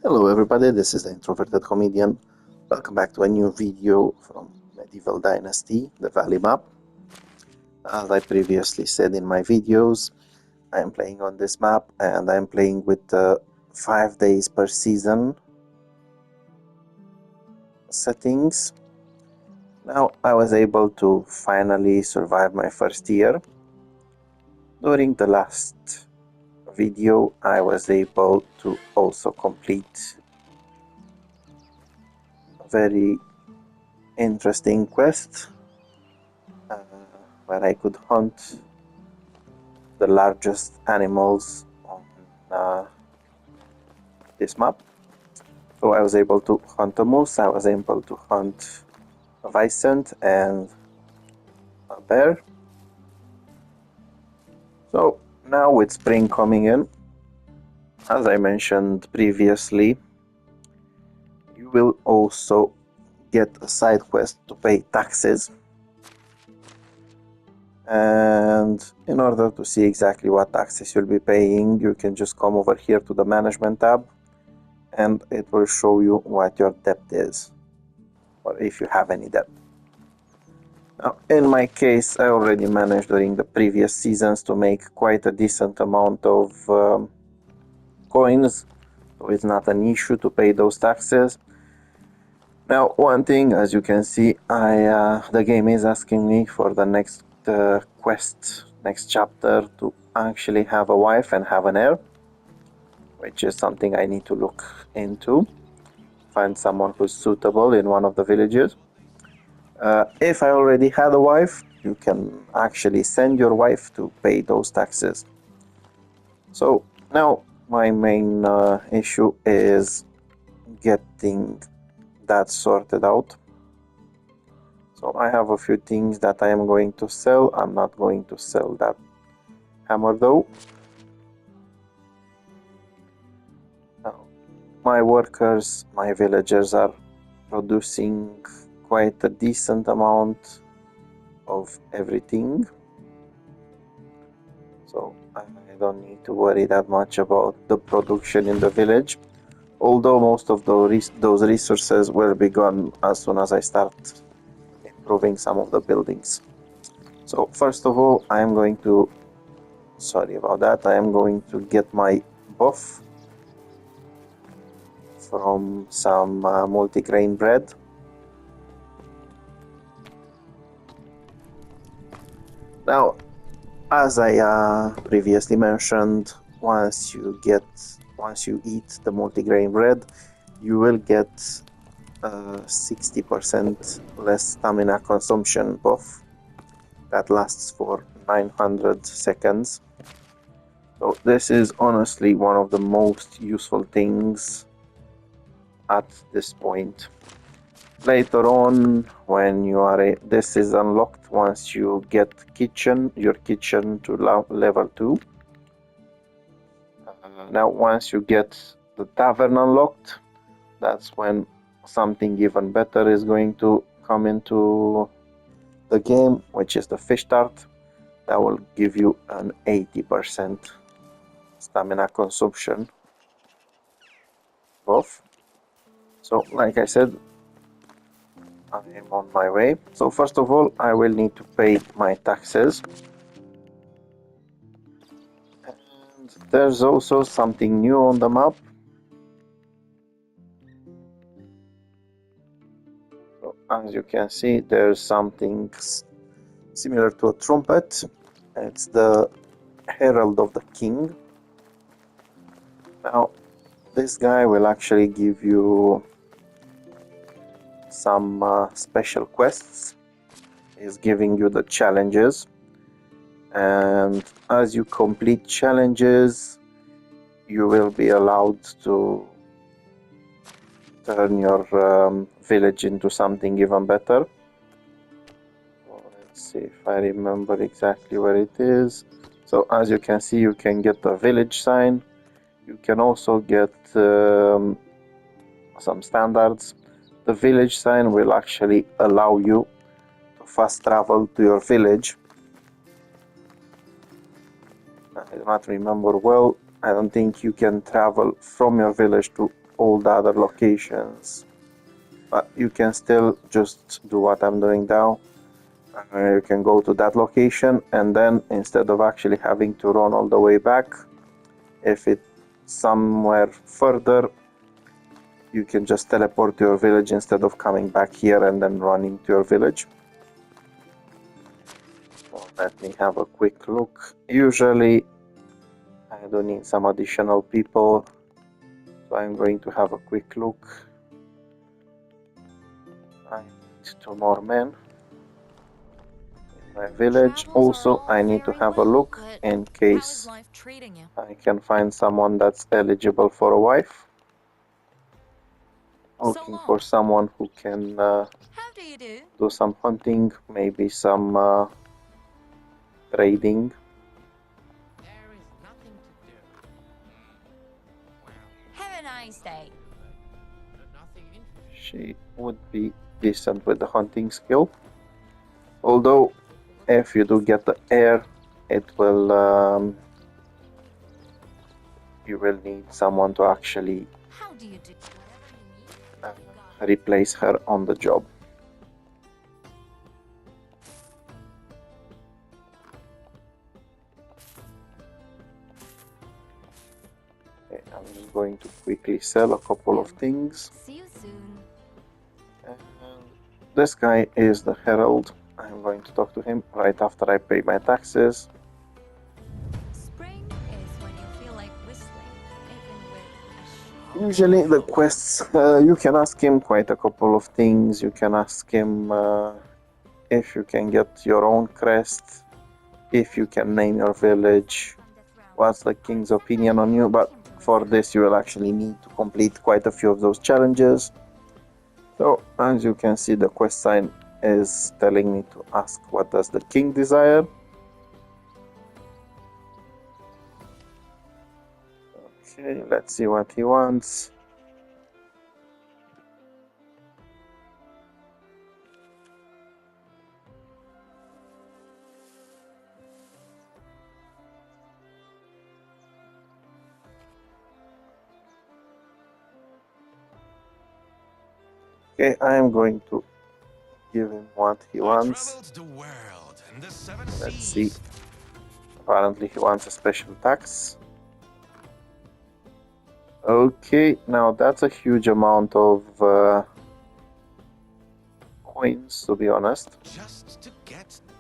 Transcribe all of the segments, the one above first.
Hello everybody, this is the Introverted Comedian. Welcome back to a new video from Medieval Dynasty, the Valley map. As I previously said in my videos, I am playing on this map and I am playing with 5 days per season settings. Now I was able to finally survive my first year. During the last video I was able to also complete a very interesting quest where I could hunt the largest animals on this map. So I was able to hunt a moose, I was able to hunt a bison and a bear. So now with spring coming in, as I mentioned previously, you will also get a side quest to pay taxes. And in order to see exactly what taxes you'll be paying, you can just come over here to the management tab and it will show you what your debt is, or if you have any debt. Now, in my case, I already managed during the previous seasons to make quite a decent amount of coins, so it's not an issue to pay those taxes. Now, one thing, as you can see, the game is asking me for the next quest, next chapter, to actually have a wife and have an heir, which is something I need to look into, find someone who's suitable in one of the villages. If I already had a wife, you can actually send your wife to pay those taxes. So now my main issue is getting that sorted out. So I have a few things that I am going to sell. I'm not going to sell that hammer though. Now, my workers, my villagers are producing quite a decent amount of everything. So I don't need to worry that much about the production in the village, although most of those resources will be gone as soon as I start improving some of the buildings. So first of all, I am going to get my buff from some multigrain bread. Now, as I previously mentioned, once you eat the multigrain bread, you will get 60% less stamina consumption buff that lasts for 900 seconds. So this is honestly one of the most useful things at this point. Later on, when this is unlocked once you get your kitchen to level 2. Now once you get the tavern unlocked, that's when something even better is going to come into the game, which is the fish tart. That will give you an 80% stamina consumption buff. So like I said, I am on my way. So first of all, I will need to pay my taxes. And there's also something new on the map. So as you can see, there's something similar to a trumpet. It's the Herald of the King. Now, this guy will actually give you some special quests. He's giving you the challenges, and as you complete challenges, you will be allowed to turn your village into something even better. So let's see if I remember exactly where it is. So as you can see, you can get the village sign. You can also get some standards. The village sign will actually allow you to fast travel to your village. I do not remember well. I don't think you can travel from your village to all the other locations. But you can still just do what I'm doing now. You can go to that location, and then instead of actually having to run all the way back, if it's somewhere further, you can just teleport to your village instead of coming back here and then running to your village. So let me have a quick look. Usually I do need some additional people, so I'm going to have a quick look. I need 2 more men in my village. Also, I need to have a look in case I can find someone that's eligible for a wife. Looking for someone who can do some hunting, maybe some trading. Have a nice day. She would be decent with the hunting skill. Although, if you do get the heir, it will you will need someone to actually replace her on the job. Okay, I'm just going to quickly sell a couple of things. See you soon. And this guy is the herald. I'm going to talk to him right after I pay my taxes. Spring is when you feel like whistling, even with a Usually the quests, you can ask him quite a couple of things. You can ask him if you can get your own crest, if you can name your village, what's the king's opinion on you, but for this you will actually need to complete quite a few of those challenges. So as you can see, the quest sign is telling me to ask what does the king desire. Okay, let's see what he wants. Okay, I am going to give him what he wants. Let's see. Apparently he wants a special tax. Okay, now that's a huge amount of coins, to be honest.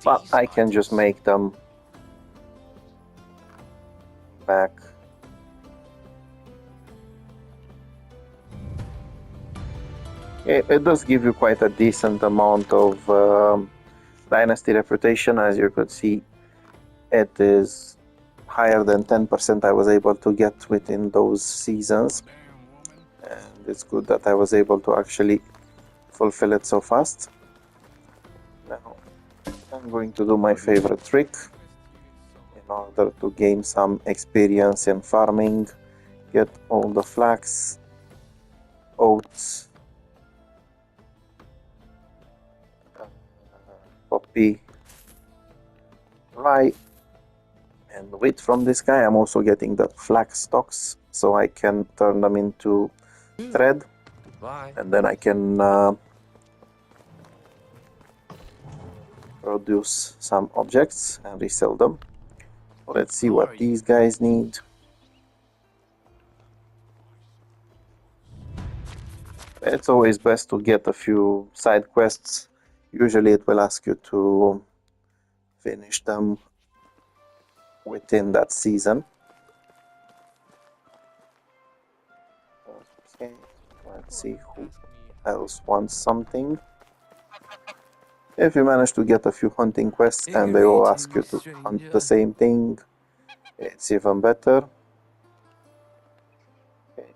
But I can just make them back. It does give you quite a decent amount of dynasty reputation. As you could see, it is higher than 10% I was able to get within those seasons. And it's good that I was able to actually fulfill it so fast. Now, I'm going to do my favorite trick in order to gain some experience in farming, get all the flax, oats, poppy, rye, and wheat from this guy. I'm also getting the flax stalks so I can turn them into thread. Bye. And then I can produce some objects and resell them. Let's see what these guys need. It's always best to get a few side quests. Usually it will ask you to finish them within that season. Okay, let's see who else wants something. If you manage to get a few hunting quests and they will ask you to hunt the same thing, it's even better. Okay.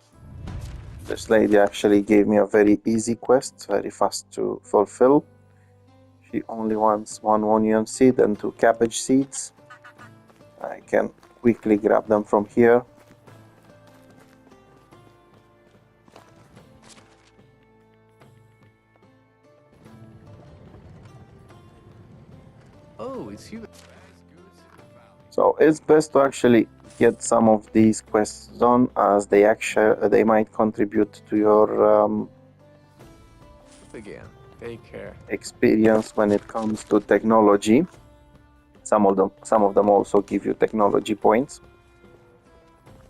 This lady actually gave me a very easy quest, very fast to fulfill. She only wants 1 onion seed and 2 cabbage seeds. I can quickly grab them from here. Oh, it's you. So it's best to actually get some of these quests done, as they might contribute to your Again, take care. experience when it comes to technology. Some of them also give you technology points.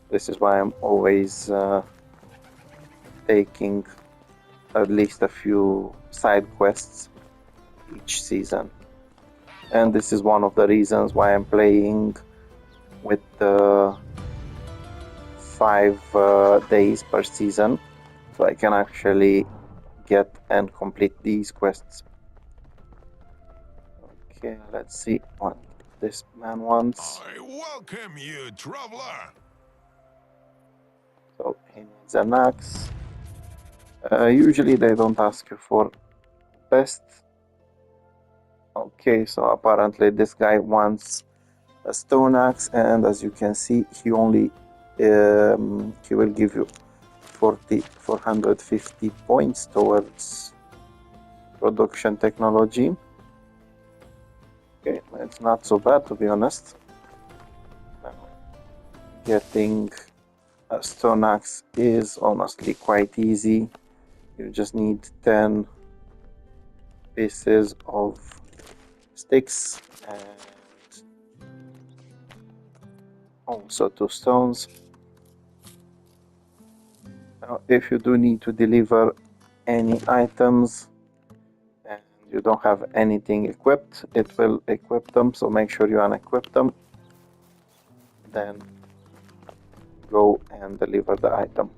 This is why I'm always taking at least a few side quests each season. And this is one of the reasons why I'm playing with 5 days per season, so I can actually get and complete these quests. Okay, let's see what this man wants. I welcome you, traveler. So he needs an axe. Usually they don't ask you for best. Okay, so apparently this guy wants a stone axe, and as you can see, he only he will give you 450 points towards production technology. Okay, it's not so bad, to be honest. Getting a stone axe is honestly quite easy. You just need 10 pieces of sticks and also 2 stones. Now, if you do need to deliver any items and you don't have anything equipped, it will equip them, so make sure you unequip them, then go and deliver the item.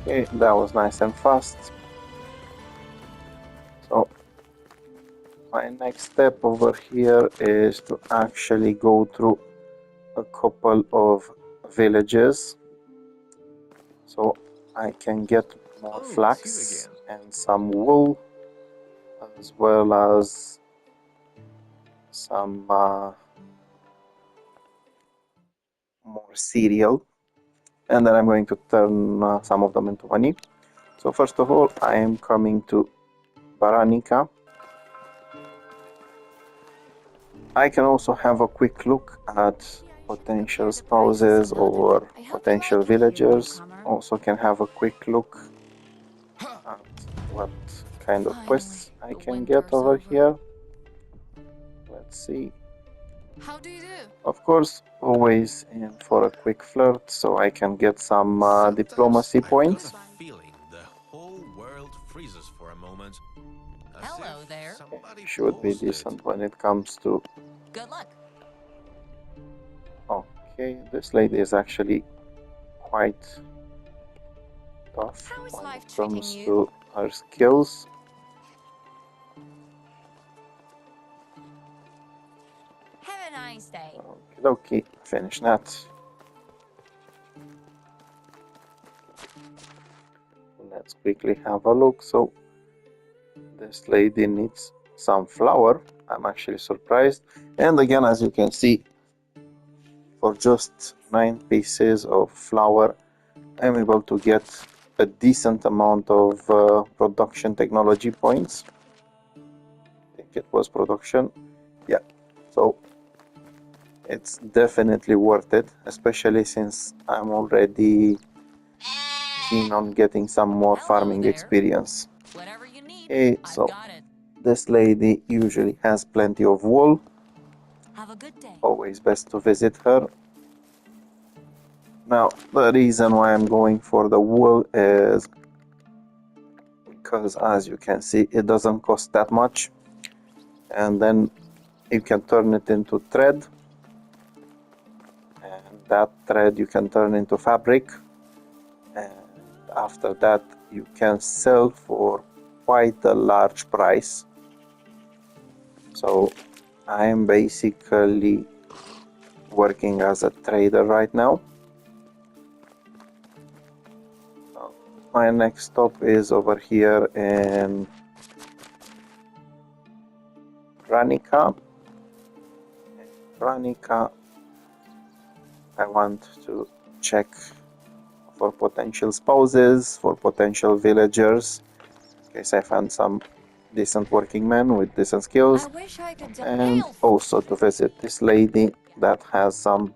Okay, that was nice and fast. So my next step over here is to actually go through a couple of villages so I can get more flax and some wool, as well as some more cereal, and then I'm going to turn some of them into money. So first of all, I am coming to Baranica. I can also have a quick look at potential spouses or potential villagers. Also can have a quick look at what kind of quests I can get over here. Let's see. How do you do? Of course, always in for a quick flirt, so I can get some diplomacy points. Feeling the whole world freezes for a moment. Hello there. Should be decent when it comes to... Good luck. Okay, this lady is actually quite tough How is when life it treating comes you? to her skills. Have a nice day. Okay, finish that. Let's quickly have a look. So this lady needs some flour. I'm actually surprised. And again, as you can see, for just 9 pieces of flour, I'm able to get a decent amount of production technology points. I think it was production. Yeah, so it's definitely worth it, especially since I'm already keen on getting some more farming experience. Whatever you need, Okay, I've so got it. this lady usually has plenty of wool. Have a good day. Always best to visit her. Now, the reason why I'm going for the wool is because, as you can see, it doesn't cost that much, and then you can turn it into thread, and that thread you can turn into fabric, and after that you can sell for quite a large price. So I am basically working as a trader right now. My next stop is over here in Ranica. I want to check for potential spouses, for potential villagers, in case I find some decent working men with decent skills, I wish I could and also to visit this lady that has some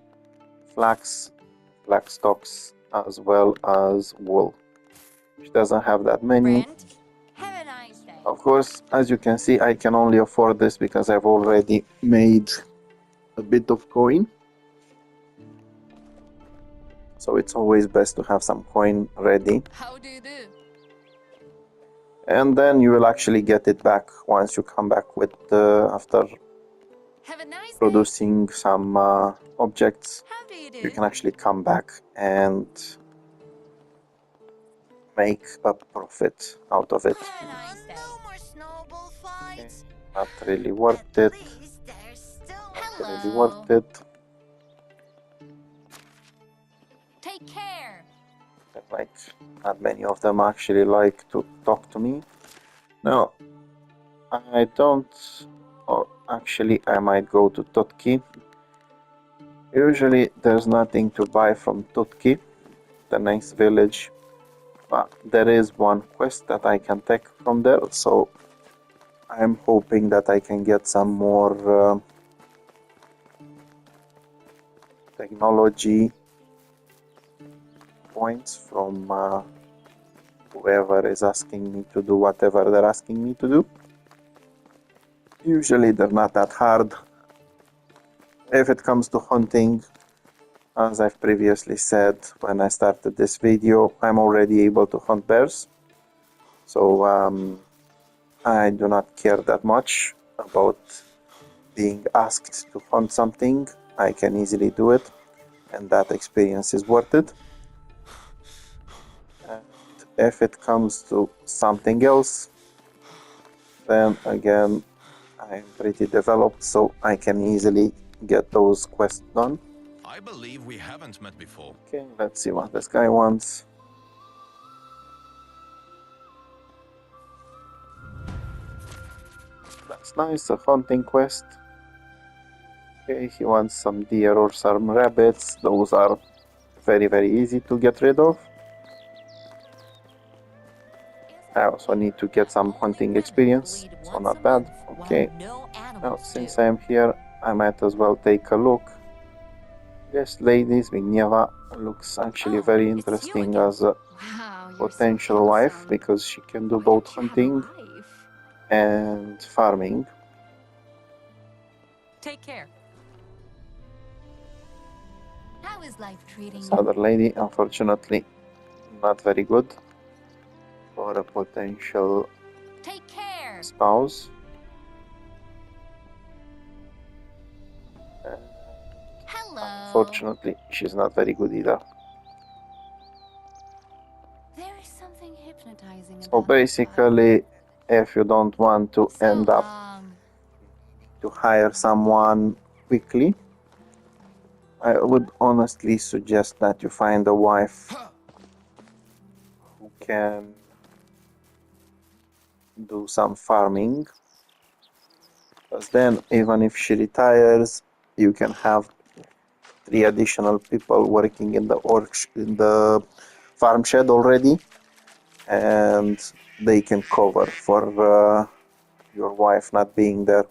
flax stocks as well as wool. She doesn't have that many. Brent, have a nice day. Of course, as you can see, I can only afford this because I've already made a bit of coin. So it's always best to have some coin ready. How do you do? And then you will actually get it back once you come back with after Have a nice day. producing some objects. How do you do? You can actually come back and make a profit out of it. Have a nice day. No more snowball Okay, fights. not really worth it. At least there's still Not really Hello. worth it. Take care. Like, not many of them actually like to talk to me. No, I don't. Or actually, I might go to Totki. Usually, there's nothing to buy from Totki, the next village. But there is one quest that I can take from there, so I'm hoping that I can get some more technology points from whoever is asking me to do whatever they're asking me to do. Usually they're not that hard. If it comes to hunting, as I've previously said when I started this video, I'm already able to hunt bears. So I do not care that much about being asked to hunt something. I can easily do it, and that experience is worth it. And if it comes to something else, then again, I'm pretty developed, so I can easily get those quests done. I believe we haven't met before. Okay, let's see what this guy wants. That's nice, a hunting quest. Okay, he wants some deer or some rabbits. Those are very easy to get rid of. I also need to get some hunting experience, so not bad. Okay, now since I am here, I might as well take a look. This lady, Zbigniewa, looks actually Oh, very it's you interesting again. as a Wow, you're so potential wife handsome. because she can do Why both don't you have a hunting wife? and farming. Take care. How is life treating This you? other lady, unfortunately, not very good for a potential Take care. spouse. Hello. Unfortunately, she's not very good either. There is something hypnotizing So about that basically, if you don't want to vibe. end up to hire someone quickly, I would honestly suggest that you find a wife who can do some farming, because then even if she retires, you can have 3 additional people working in the farm shed already, and they can cover for your wife not being there.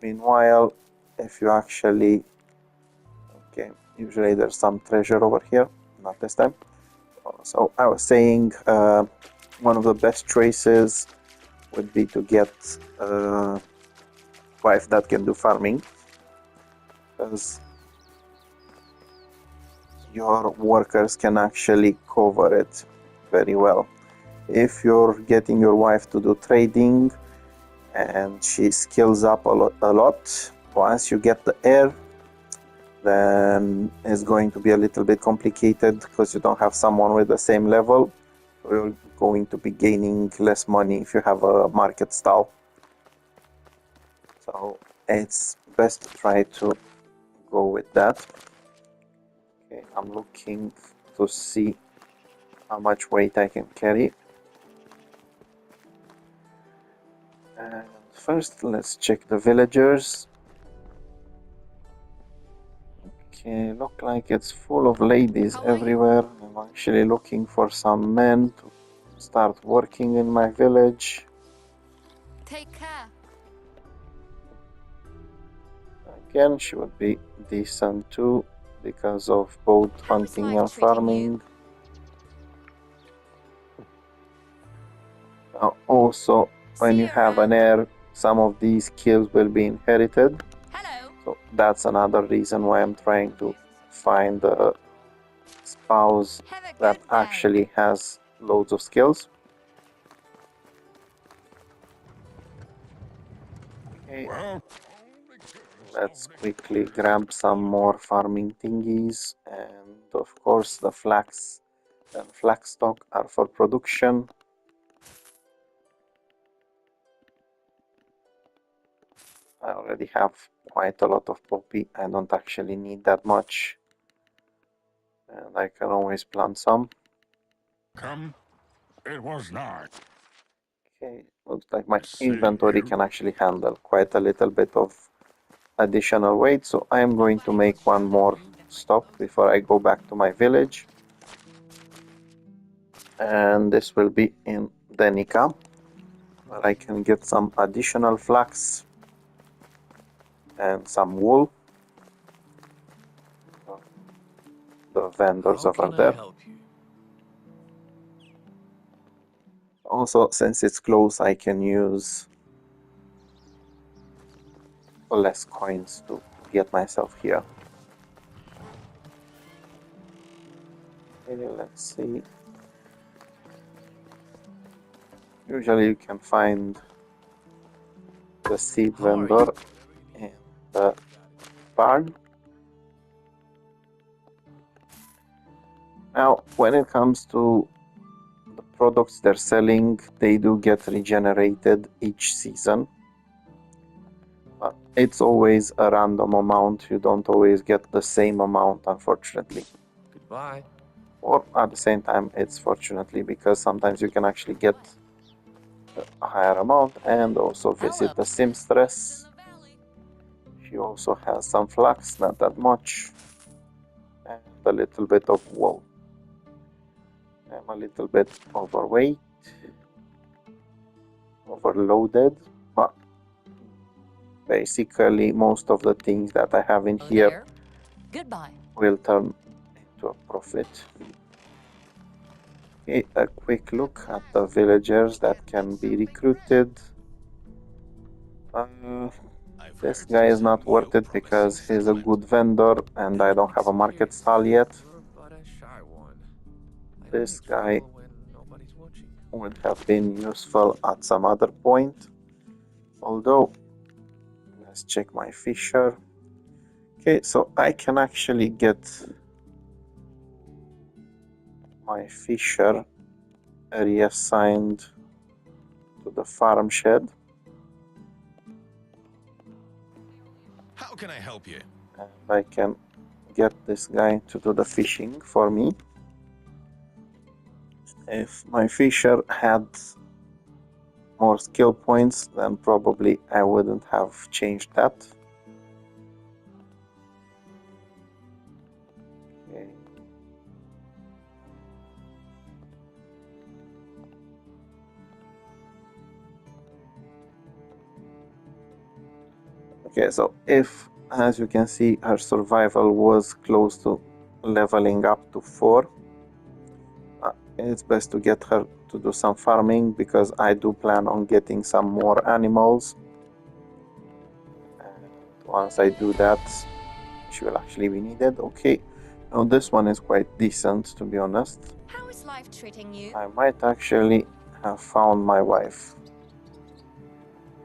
Meanwhile, if you actually, okay, usually there's some treasure over here, not this time. So I was saying one of the best choices would be to get a wife that can do farming, because your workers can actually cover it very well. If you're getting your wife to do trading and she skills up a lot, once you get the heir, then it's going to be a little bit complicated because you don't have someone with the same level. You're going to be gaining less money if you have a market stall. So it's best to try to go with that. Okay, I'm looking to see how much weight I can carry. And first, let's check the villagers. Okay, look like it's full of ladies How are you? everywhere. I'm actually looking for some men to start working in my village. Take care. Again, she would be decent too because of both How is hunting life and treating farming. Also, when See you you have an around. heir, some of these skills will be inherited. Hello. So that's another reason why I'm trying to find a spouse Have a that good day. actually has loads of skills. Okay, let's quickly grab some more farming thingies, and of course the flax and flax stock are for production. I already have quite a lot of poppy. I don't actually need that much, and I can always plant some. Come, it was not. Okay, looks like my See inventory you. can actually handle quite a little bit of additional weight, so I'm going to make one more stop before I go back to my village, and this will be in Denica, where I can get some additional flax and some wool. The vendors How over can I there. help you? Also, since it's close, I can use less coins to get myself here. Okay, let's see. Usually you can find the seed How are vendor you? in the barn. Now, when it comes to the products they're selling, they do get regenerated each season. But it's always a random amount. You don't always get the same amount, unfortunately. Goodbye. Or at the same time, it's fortunately because sometimes you can actually get a higher amount and also visit the seamstress. She also has some flax, not that much, and a little bit of wool. I'm a little bit overweight, overloaded, but basically most of the things that I have in here There. Goodbye. will turn into a profit. Okay, a quick look at the villagers that can be recruited. I've This heard guy is some not worth new it because promising he's a settlement. good vendor and I don't have a market stall yet. You're but a shy one. I This only guy travel when nobody's watching. would have been useful at some other point. Although, let's check my fisher. Okay, so I can actually get my fisher reassigned to the farm shed. How can I help you? And I can get this guy to do the fishing for me. If my fisher had more skill points, then probably I wouldn't have changed that. Okay. Okay, so if, as you can see, her survival was close to leveling up to 4, it's best to get her to do some farming because I do plan on getting some more animals. And once I do that, she will actually be needed. Okay, now this one is quite decent, to be honest. How is life treating you? I might actually have found my wife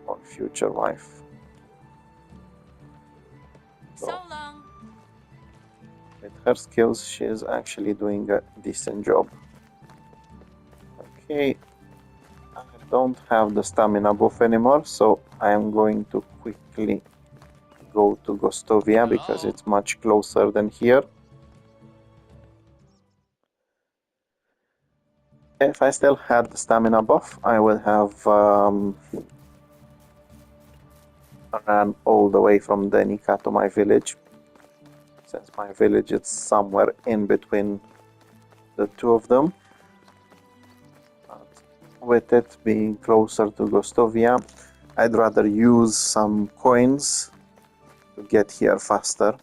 or future wife. So long. With her skills, she is actually doing a decent job. Okay, I don't have the stamina buff anymore, so I am going to quickly go to Gostovia because it's much closer than here. If I still had the stamina buff, I would have ran all the way from Denica to my village, since my village is somewhere in between the two of them. But with it being closer to Gostovia, I'd rather use some coins to get here faster.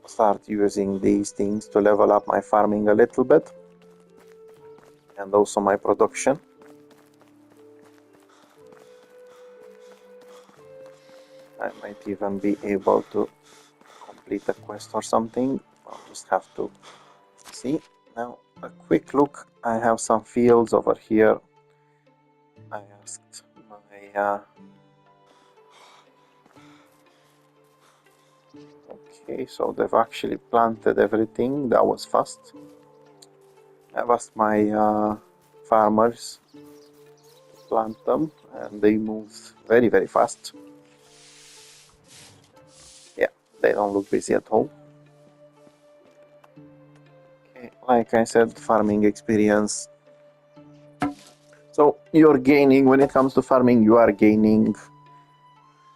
Start using these things to level up my farming a little bit and also my production. I might even be able to complete a quest or something. I'll just have to see. Now, a quick look. I have some fields over here. I asked my okay, so they've actually planted everything. That was fast. I've asked my farmers to plant them, and they move very, very fast. Yeah, they don't look busy at all. Okay, like I said, farming experience. So you're gaining, when it comes to farming, you are gaining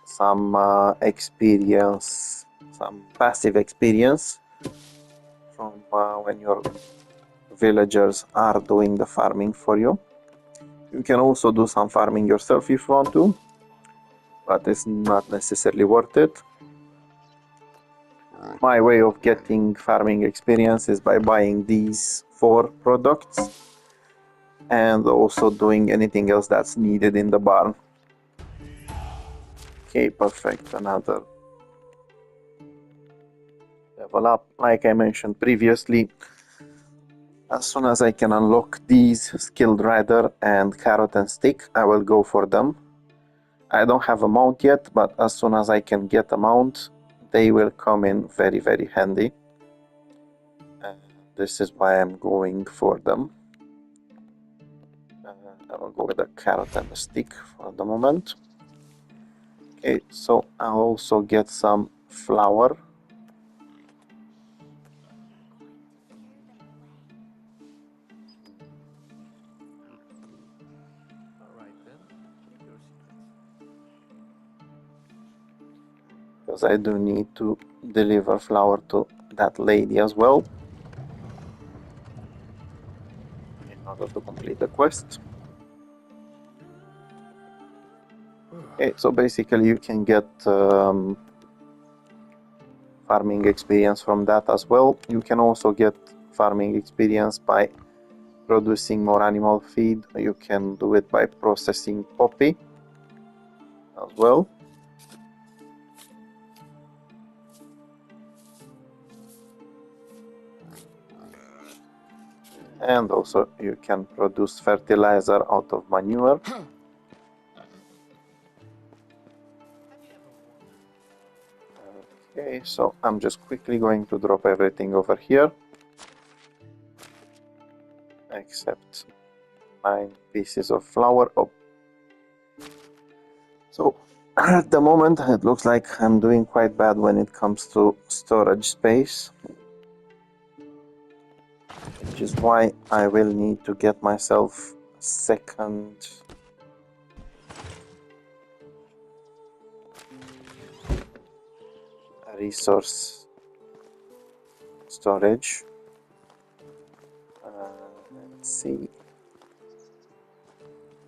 some experience, some passive experience from when your villagers are doing the farming for you. You can also do some farming yourself if you want to, but it's not necessarily worth it. My way of getting farming experience is by buying these 4 products and also doing anything else that's needed in the barn. Okay, perfect. Another level up. Like I mentioned previously, as soon as I can unlock these skilled rider and carrot and stick, I will go for them. I don't have a mount yet, but as soon as I can get a mount, they will come in very, very handy. And this is why I'm going for them. I will go with a carrot and a stick for the moment. Okay, so I'll also get some flour. Alright then, keep your secrets. Because I do need to deliver flour to that lady as well in order to complete the quest. Okay, so basically you can get farming experience from that as well. You can also get farming experience by producing more animal feed. You can do it by processing poppy as well. And also you can produce fertilizer out of manure. Okay, so I'm just quickly going to drop everything over here except 9 pieces of flour. Oh. So at the moment it looks like I'm doing quite bad when it comes to storage space, which is why I will need to get myself a second resource storage. Let's see.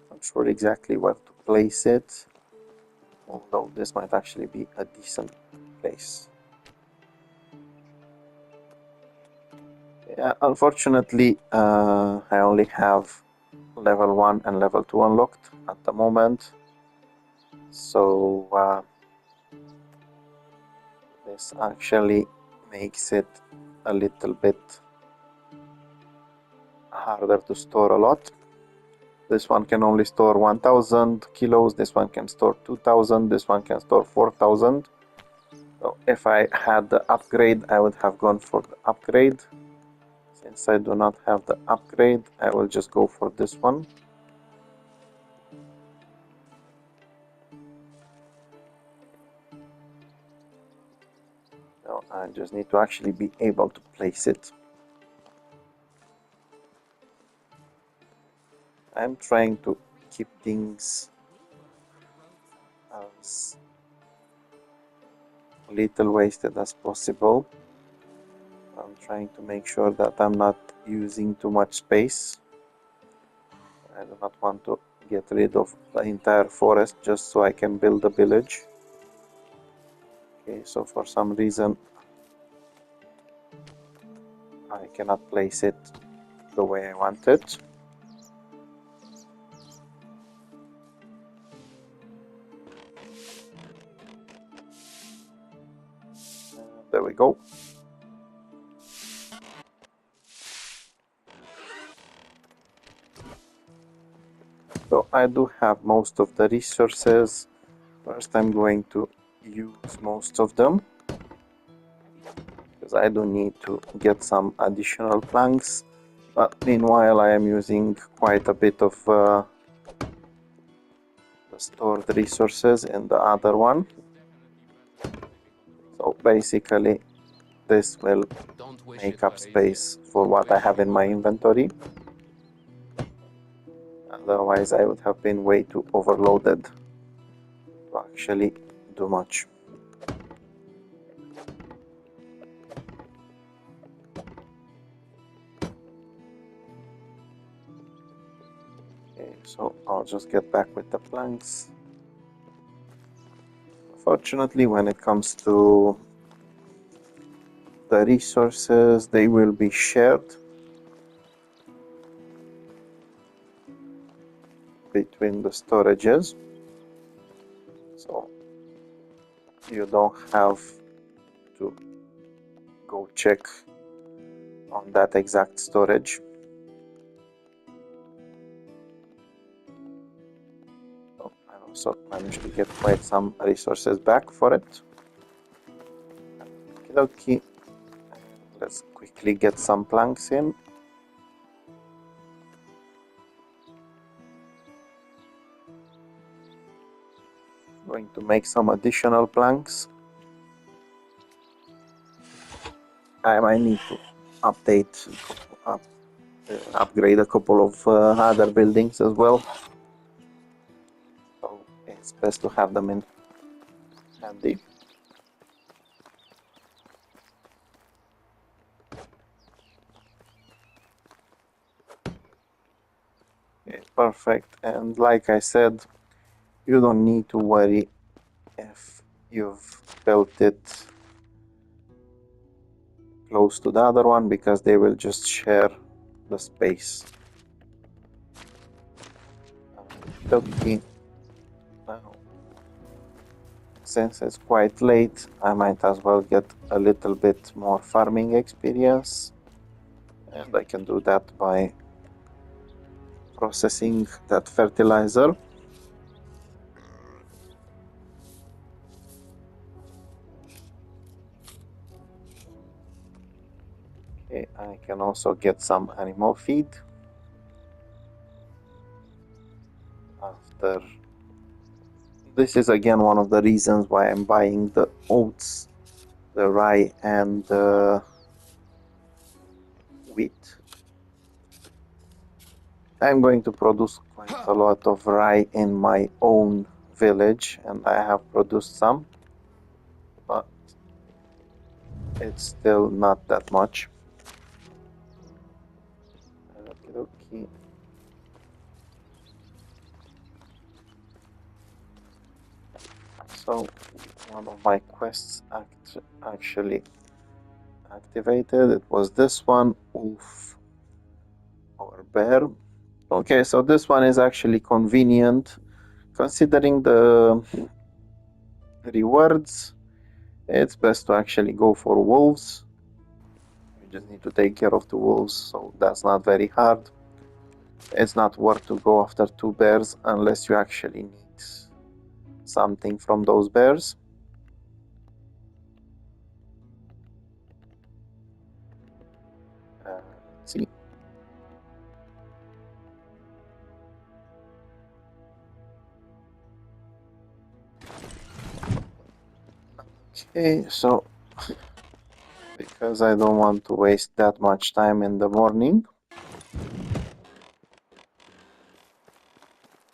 Not sure exactly where to place it, although this might actually be a decent place. Yeah, unfortunately, I only have level 1 and level 2 unlocked at the moment, so this actually makes it a little bit harder to store a lot. This one can only store 1000 kilos, this one can store 2000, this one can store 4000. So if I had the upgrade, I would have gone for the upgrade. Since I do not have the upgrade, I will just go for this one. So I just need to actually be able to place it. I'm trying to keep things as little wasted as possible. I'm trying to make sure that I'm not using too much space. I do not want to get rid of the entire forest just so I can build a village. Okay, so for some reason I cannot place it the way I want it. There we go. So I do have most of the resources. First I'm going to use most of them, because I do need to get some additional planks. But meanwhile I am using quite a bit of the stored resources in the other one. So basically this will make up space for what I have in my inventory. Otherwise I would have been way too overloaded to actually do much. Okay, so I'll just get back with the planks. Fortunately, when it comes to the resources, they will be shared between the storages, so you don't have to go check on that exact storage. So I also managed to get quite some resources back for it. Okay, let's quickly get some planks in. Going to make some additional planks. I might need to upgrade a couple of other buildings as well. So it's best to have them in handy. Okay, perfect. And like I said, you don't need to worry if you've built it close to the other one, because they will just share the space. Okay. Now, since it's quite late, I might as well get a little bit more farming experience, and I can do that by processing that fertilizer. Okay, I can also get some animal feed after. This is again one of the reasons why I'm buying the oats, the rye, and the wheat. I'm going to produce quite a lot of rye in my own village, and I have produced some, but it's still not that much. Okay. So one of my quests actually activated. It was this one, wolf or bear. Okay, so this one is actually convenient considering the rewards. It's best to actually go for wolves. You just need to take care of the wolves, so that's not very hard. It's not worth to go after 2 bears unless you actually need something from those bears. Let's see. Okay, so because I don't want to waste that much time in the morning,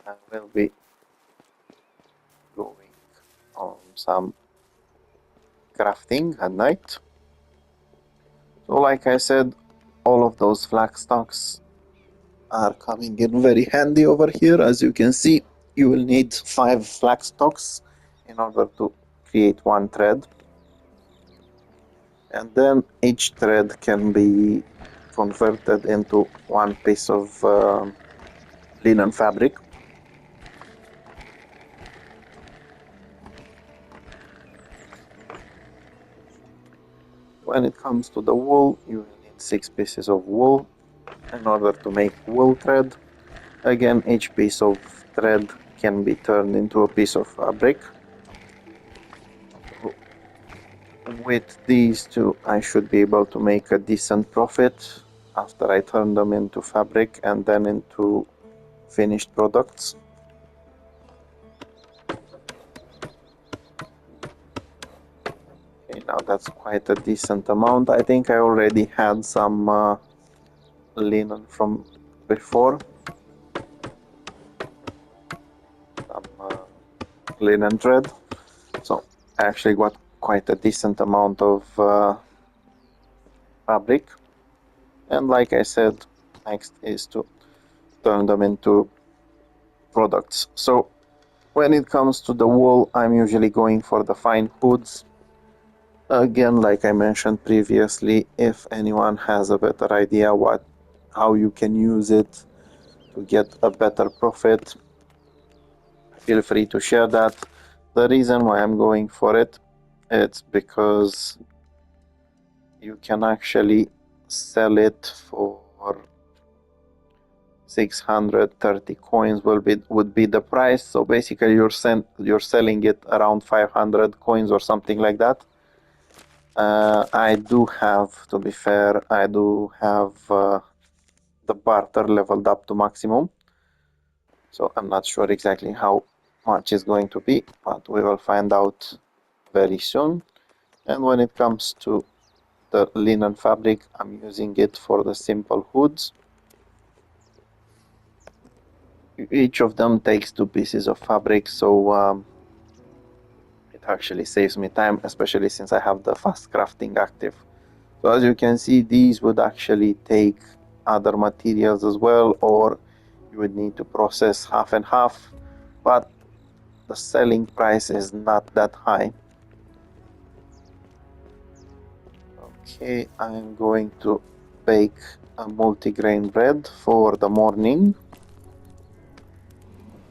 I will be going on some crafting at night. So like I said, all of those flag stocks are coming in very handy over here. As you can see, you will need 5 flax stalks in order to create one thread, and then each thread can be converted into one piece of linen fabric. When it comes to the wool, you will need 6 pieces of wool in order to make wool thread. Again, each piece of thread can be turned into a piece of fabric. With these two, I should be able to make a decent profit after I turn them into fabric and then into finished products. Okay, now that's quite a decent amount. I think I already had some linen from before. Some linen thread. So I actually got quite a decent amount of fabric. And like I said, next is to turn them into products. So when it comes to the wool, I'm usually going for the fine hoods. Again, like I mentioned previously, if anyone has a better idea how you can use it to get a better profit, feel free to share that. The reason why I'm going for it's because you can actually sell it for 630 coins would be the price. So basically you're selling it around 500 coins or something like that. I do have, to be fair, I do have the barter leveled up to maximum. So I'm not sure exactly how much is going to be, but we will find out very soon. And when it comes to the linen fabric, I'm using it for the simple hoods. Each of them takes 2 pieces of fabric, so it actually saves me time, especially since I have the fast crafting active. So as you can see, these would actually take other materials as well, or you would need to process half and half, but the selling price is not that high. Okay, I'm going to bake a multigrain bread for the morning.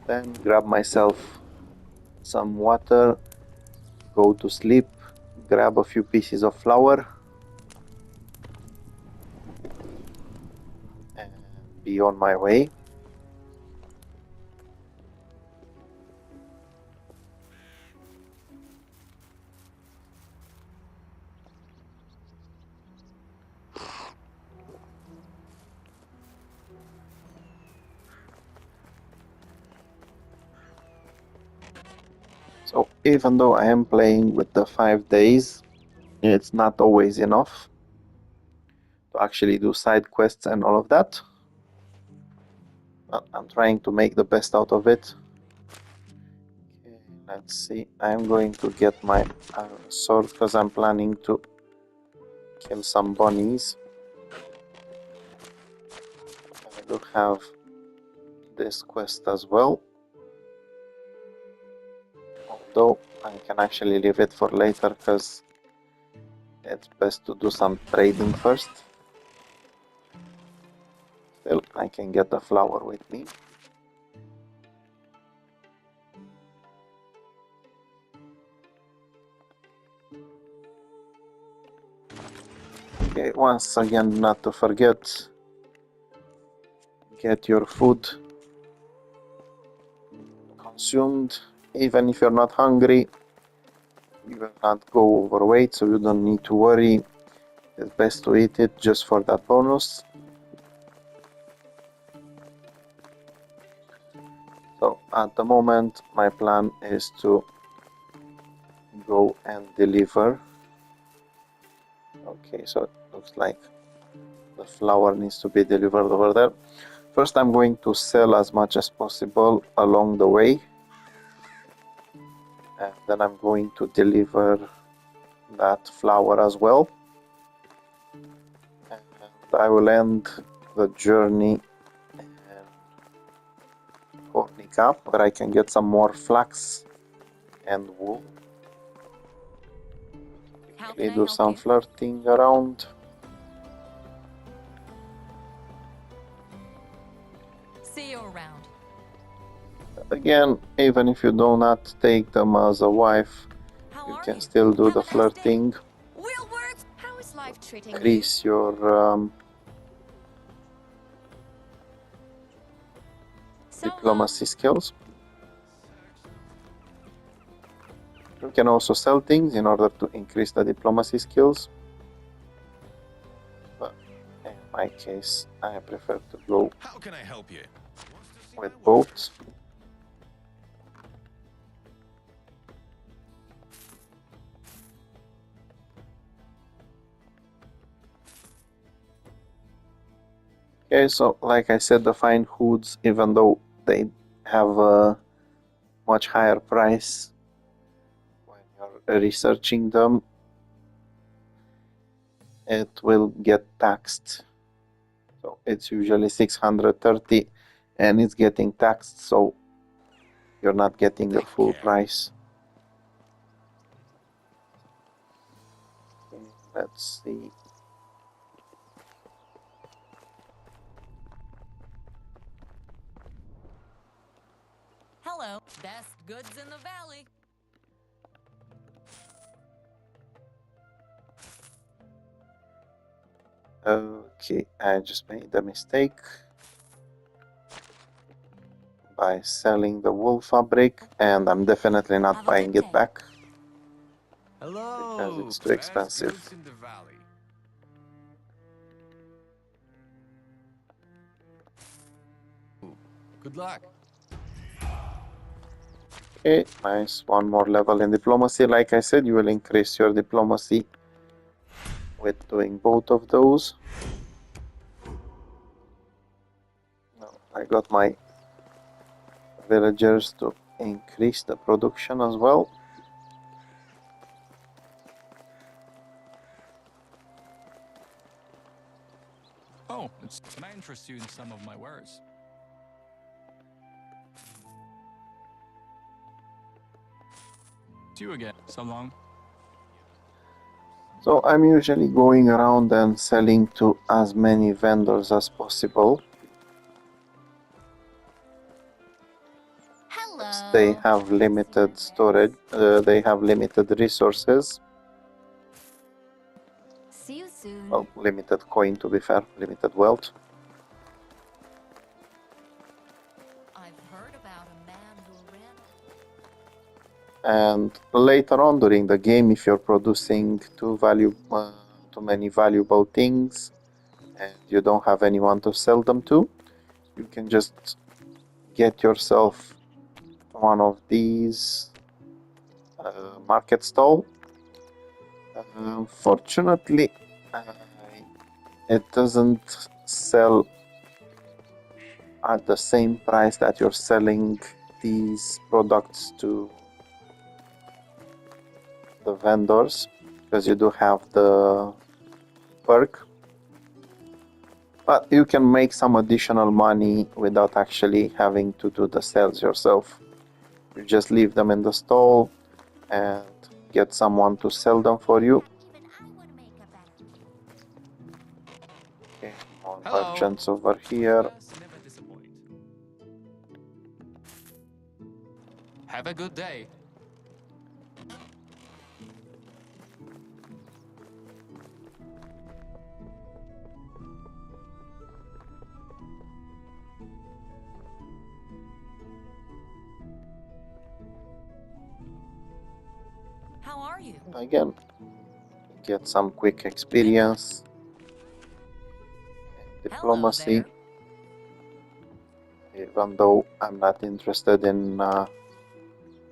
Then grab myself some water, go to sleep, grab a few pieces of flour, and be on my way. So even though I am playing with the 5 days, it's not always enough to actually do side quests and all of that. But I'm trying to make the best out of it. Okay, let's see. I'm going to get my sword because I'm planning to kill some bunnies. I do have this quest as well, although I can actually leave it for later because it's best to do some trading first. Still, I can get the flour with me. Okay, once again, not to forget, get your food consumed. Even if you're not hungry, you will not go overweight, so you don't need to worry. It's best to eat it just for that bonus. So at the moment, my plan is to go and deliver. Okay, so it looks like the flour needs to be delivered over there. First, I'm going to sell as much as possible along the way, and then I'm going to deliver that flour as well, and I will end the journey pick up where I can get some more flax and wool. How They can I do help some you? flirting around. See you around. Again, even if you do not take them as a wife, How you are can you? still do Have the a nice day. flirting, We'll work. How is life treating you? increase your So diplomacy skills. You can also sell things in order to increase the diplomacy skills. But in my case, I prefer to go How can I help you? Wants to see with my work? boats. Okay, so like I said, the fine hoods, even though they have a much higher price when you're researching them, it will get taxed. So it's usually 630 and it's getting taxed, so you're not getting the Take full care. price. Okay, let's see. hello. Best goods in the valley. Okay, I just made a mistake by selling the wool fabric, and I'm definitely not Have a buying good it day. back Hello. because it's too Best expensive. goods in the valley. Good luck. Okay, nice. One more level in diplomacy. Like I said, you will increase your diplomacy with doing both of those. Now I got my villagers to increase the production as well. Oh, can I interest you in some of my wares? See you again. So long. So I'm usually going around and selling to as many vendors as possible. Hello. They have limited storage, they have limited resources, See you soon. well, limited coin to be fair, limited wealth. I've heard about a man who ran. And later on during the game, if you're producing too many valuable things and you don't have anyone to sell them to, you can just get yourself one of these market stall. Fortunately, it doesn't sell at the same price that you're selling these products to the vendors, because you do have the perk, but you can make some additional money without actually having to do the sales yourself. You just leave them in the stall and get someone to sell them for you. Even I would make a better king. Okay, more Hello. merchants over here. Wares never disappoint. Have a good day. How are you? Again, get some quick experience in Hello diplomacy, there. even though I'm not interested in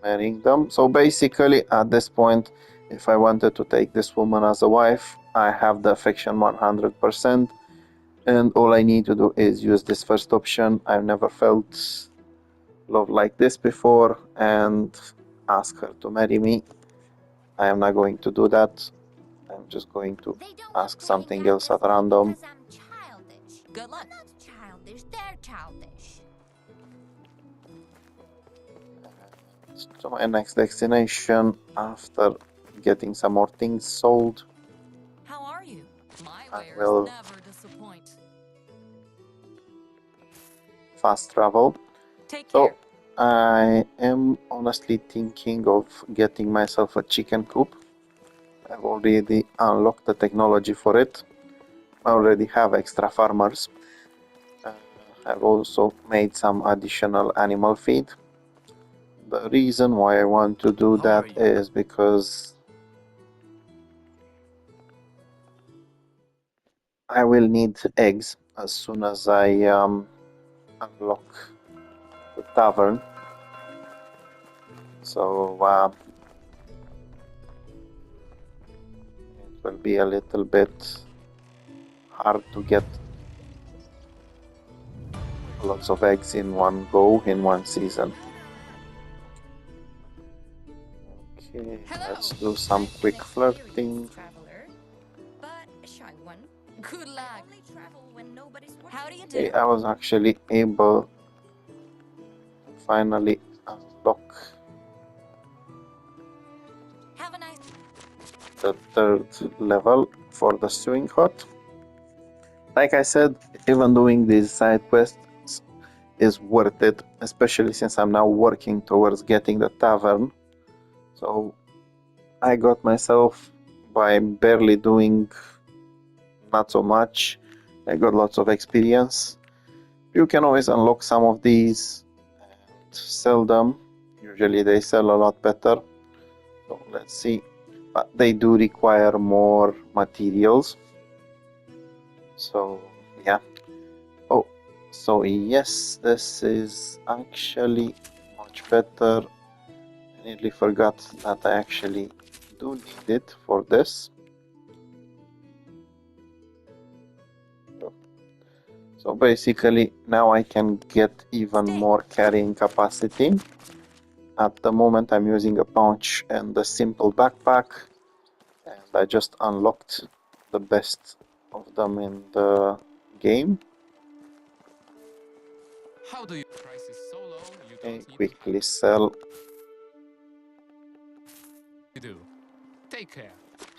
marrying them. So basically, at this point, if I wanted to take this woman as a wife, I have the affection 100%, and all I need to do is use this first option. I've never felt love like this before, and ask her to marry me. I am not going to do that. I'm just going to They don't ask appoint something else after at me random. because I'm childish. Good luck. I'm not childish, they're childish. to my next destination after getting some more things sold. How are you? My I wares will- never disappoint. Fast travel. Take So care. I am honestly thinking of getting myself a chicken coop. I've already unlocked the technology for it. I already have extra farmers. I've also made some additional animal feed. The reason why I want to do How that are you? is because I will need eggs as soon as I unlock the tavern. So it will be a little bit hard to get lots of eggs in one go in one season. Okay, let's do some I'm quick an flirting. experienced traveler, but a shy one. Good I luck. only travel when nobody's watching. How do you Okay, do? I was actually able to finally unlock Have a nice. the third level for the sewing hut. Like I said, even doing these side quests is worth it, especially since I'm now working towards getting the tavern. So I got myself by barely doing not so much. I got lots of experience. You can always unlock some of these and sell them. Usually they sell a lot better. So let's see. But they do require more materials. So yeah. Oh, so yes, this is actually much better. I nearly forgot that I actually do need it for this. So basically now I can get even more carrying capacity. At the moment I'm using a pouch and a simple backpack, and I just unlocked the best of them in the game. How do you? Price is so low, you Okay, don't need quickly sell. to do. Take care.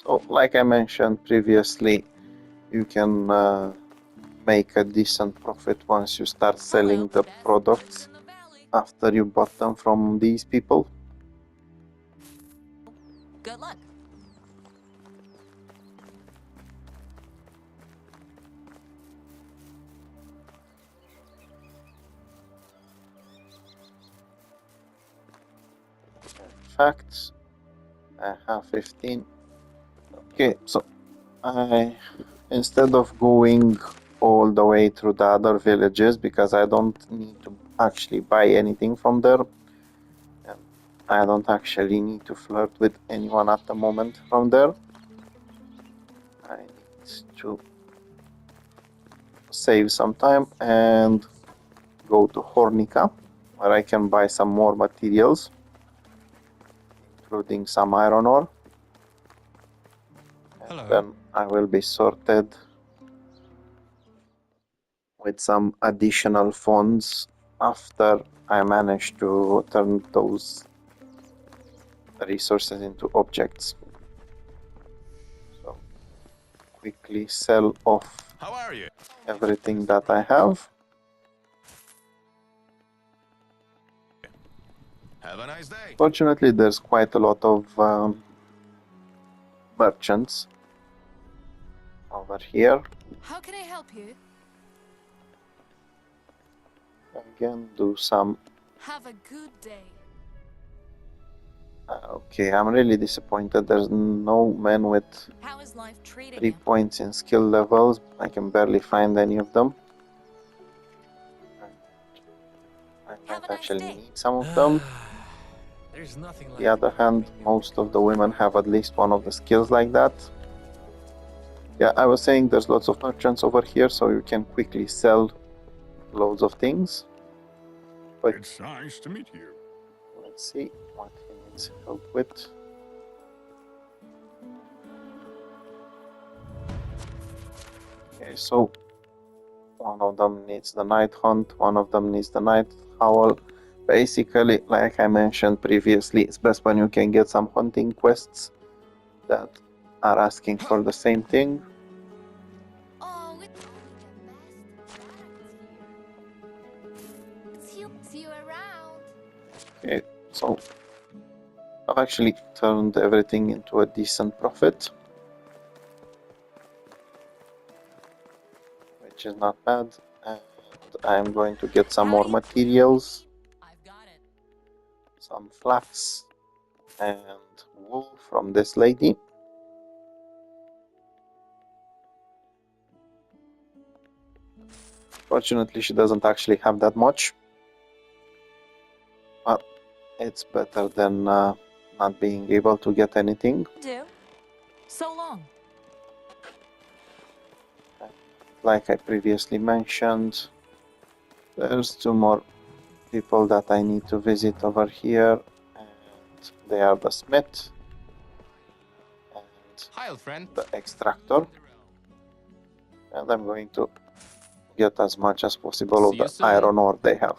So like I mentioned previously, you can make a decent profit once you start selling the Best products woods in the valley. after you bought them from these people. Good luck. Facts. I have 15. Okay, so I instead of going all the way through the other villages, because I don't need to actually buy anything from there, and I don't actually need to flirt with anyone at the moment from there. I need to save some time and go to Hornica, where I can buy some more materials, including some iron ore. And Hello. then I will be sorted with some additional funds after I manage to turn those resources into objects. So quickly sell off How are you? everything that I have. Have a nice day. Fortunately, there's quite a lot of merchants over here. How can I help you? Again, do some. Have a good day. Okay, I'm really disappointed. There's no man with How is life treating 3 you? points in skill levels. I can barely find any of them. I Have might a nice actually day. need some of them. There's nothing On like the other hand, developing new most of the techniques. women have at least one of the skills like that. Yeah, I was saying there's lots of merchants over here, so you can quickly sell loads of things. But It's nice to meet you. let's see what he needs help with. Okay, so one of them needs the night hunt, one of them needs the night owl, Basically, like I mentioned previously, it's best when you can get some hunting quests that are asking for the same thing. Oh, it's only the best products here. See you around. Okay, so I've actually turned everything into a decent profit, which is not bad. And I'm going to get some more materials, I've got it. some flax and wool from this lady. Fortunately, she doesn't actually have that much, but it's better than not being able to get anything. Do. So long. Like I previously mentioned, there's two more people that I need to visit over here, and they are the smith and Hi, old friend. the extractor. And I'm going to get as much as possible of See you the soon. iron ore they have.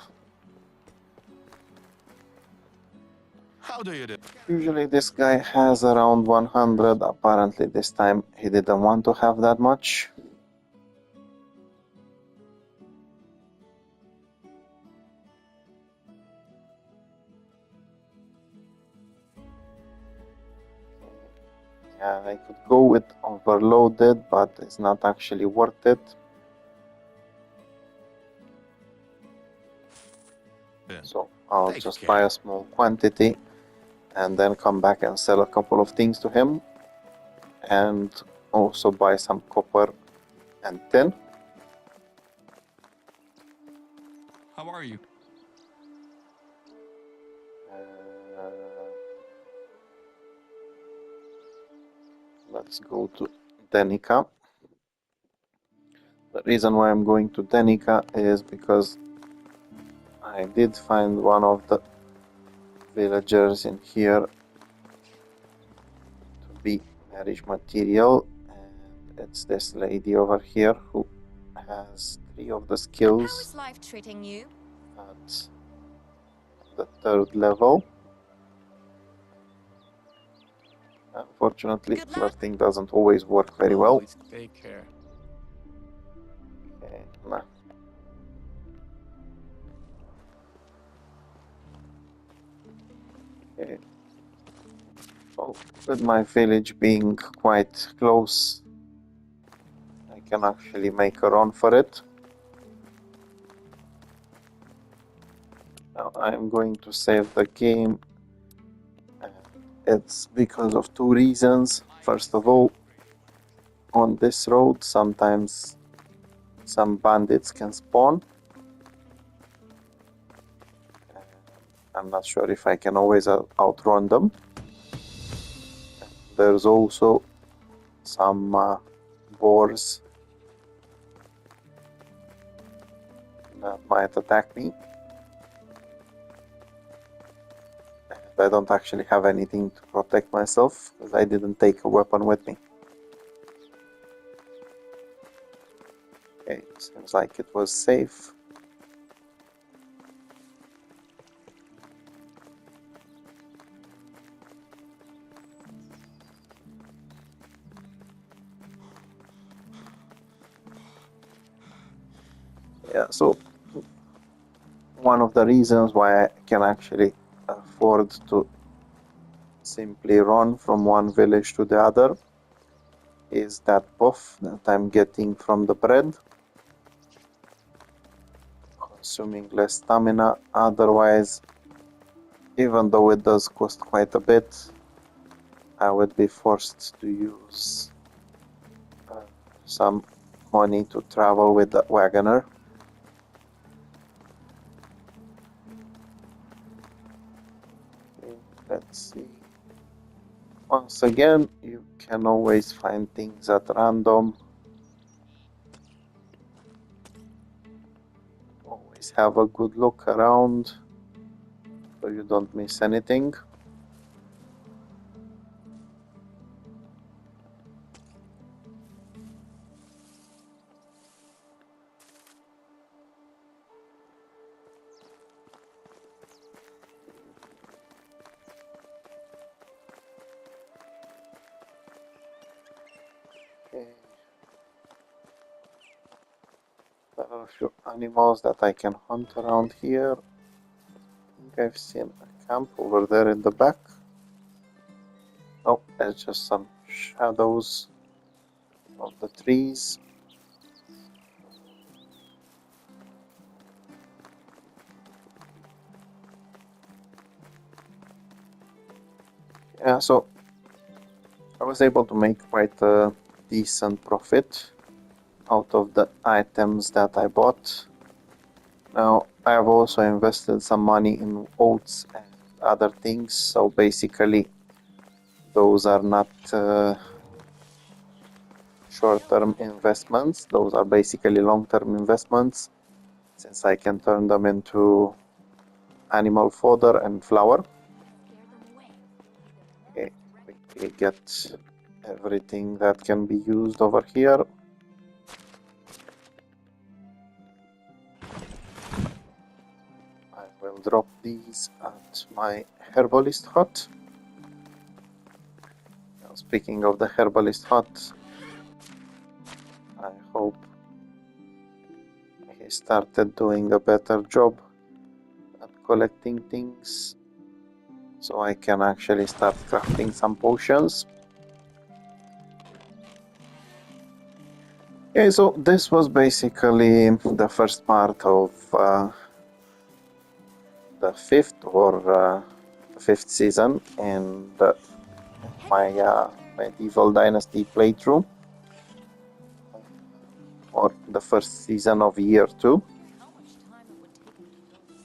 How do you do? Usually this guy has around 100. Apparently this time he didn't want to have that much. Yeah, I could go with overloaded, but it's not actually worth it. Yeah. So I'll Take just care. buy a small quantity and then come back and sell a couple of things to him, and also buy some copper and tin. How are you? Uh, let's go to Denica. The reason why I'm going to Denica is because I did find one of the villagers in here to be marriage material, and it's this lady over here who has 3 of the How skills is life treating you? at the 3rd level. Unfortunately, Good luck. flirting doesn't always work very well. Always take care. Okay, nah. Okay. So, with my village being quite close, I can actually make a run for it. Now I'm going to save the game. It's because of 2 reasons. First of all, on this road sometimes some bandits can spawn. I'm not sure if I can always outrun them. There's also some boars that might attack me. I don't actually have anything to protect myself because I didn't take a weapon with me. Okay, seems like it was safe. Yeah, so one of the reasons why I can actually afford to simply run from one village to the other is that buff that I'm getting from the bread, consuming less stamina. Otherwise, even though it does cost quite a bit, I would be forced to use some money to travel with the wagoner. Okay, let's see. Once again, you can always find things at random. Always have a good look around so you don't miss anything. Okay. There are a few animals that I can hunt around here. I think I've seen a camp over there in the back. Oh, there's just some shadows of the trees. Yeah, so I was able to make quite a decent profit out of the items that I bought. Now, I have also invested some money in oats and other things, so basically those are not short-term investments, those are basically long-term investments, since I can turn them into animal fodder and flour. Okay, quickly get everything that can be used over here. I will drop these at my herbalist hut. Now, speaking of the herbalist hut, I hope he started doing a better job at collecting things so I can actually start crafting some potions. Okay, so this was basically the first part of the fifth season in my Medieval Dynasty playthrough, or the first season of year 2.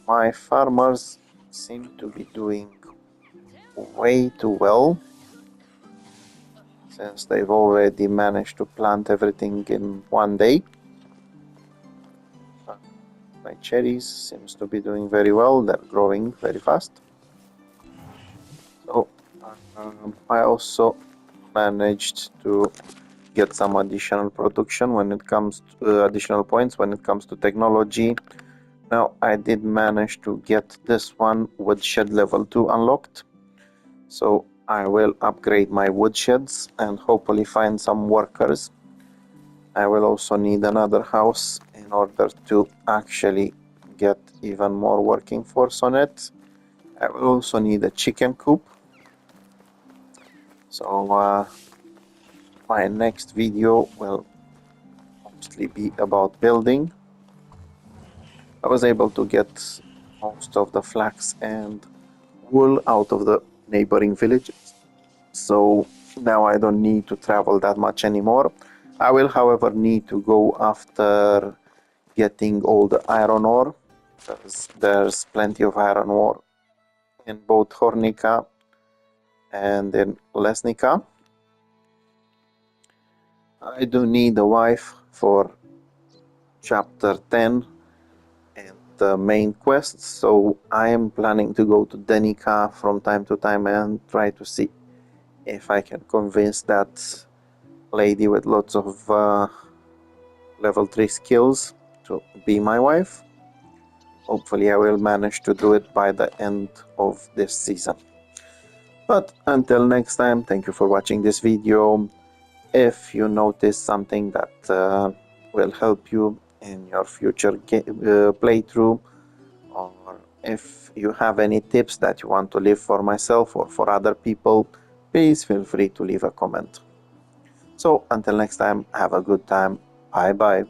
My farmers seem to be doing way too well, since they've already managed to plant everything in one day. My cherries seems to be doing very well, they're growing very fast. So I also managed to get some additional production when it comes to additional points when it comes to technology. Now I did manage to get this one woodshed level 2 unlocked, so I will upgrade my woodsheds and hopefully find some workers. I will also need another house in order to actually get even more working force on it. I will also need a chicken coop. So my next video will mostly be about building. I was able to get most of the flax and wool out of the neighboring villages, so now I don't need to travel that much anymore. I will, however, need to go after getting all the iron ore, because there's plenty of iron ore in both Hornica and in Lesnica. I do need a wife for chapter 10 and the main quest, so I am planning to go to Denica from time to time and try to see if I can convince that lady with lots of level 3 skills to be my wife. Hopefully I will manage to do it by the end of this season. But until next time, thank you for watching this video. If you notice something that will help you in your future playthrough, or if you have any tips that you want to leave for myself or for other people, please feel free to leave a comment. So until next time, have a good time. Bye bye.